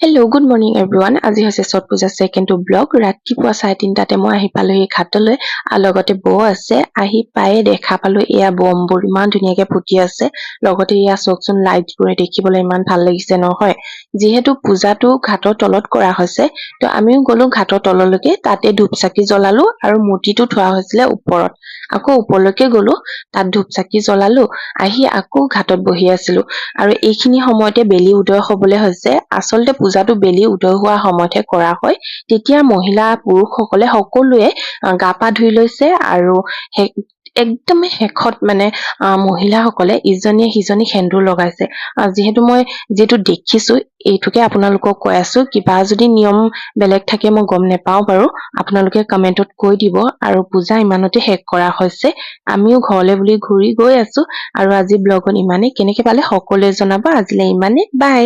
Hello' good morning everyone. আজি হৈছে ছট পূজা ছেকেণ্ড ব্লগ। ৰাতিপুৱা 3:30 মই আহি পালোহি ঘাটলৈ আৰু লগতে বৌ আছে। আহি পায়ে দেখা পালো এয়া বমবোৰ ইমান ধুনীয়াকে ফুটি আছে। লগতে এয়া চাওকচোন লাইটবোৰে দেখিবলৈ ইমান ভাল লাগিছে নহয়। যিহেতু পূজাটো ঘাটৰ তলত কৰা হৈছে তো আমিও গলো ঘাটৰ তললৈকে, তাতে ধূপ চাকি জ্বলালো আৰু মূৰ্তিটো থোৱা হৈছিলে ওপৰত। আকৌ ওপৰলৈকে গলো, তাত ধূপ চাকি জ্বলালো, আহি আকৌ ঘাটত বহি আছিলো আৰু এইখিনি সময়তে বেলি উদয় হবলৈ হৈছে। আচলতে পূজাটো বেলি উদয় হোৱা সময়তহে কৰা হয়। তেতিয়া মহিলা পুৰুষসকলে সকলোৱে গা পা ধুই লৈছে আৰু একদমে শেষত মানে মহিলাসকলে ইজনীয়ে সিজনীক সেন্দুৰ লগাইছে। যিহেতু দেখিছো এইটোকে আপোনালোকক কৈ আছো। কিবা যদি নিয়ম বেলেগ থাকে মই গম নেপাও বাৰু, আপোনালোকে কমেন্টত কৈ দিব। আৰু পূজা ইমানতে শেষ কৰা হৈছে। আমিও ঘৰলে বুলি ঘূৰি গৈ আছো আৰু আজি ব্লগত ইমানেই। কেনেকে পালে সকলোৱে জনাব। আজিলে ইমানেই, বাই।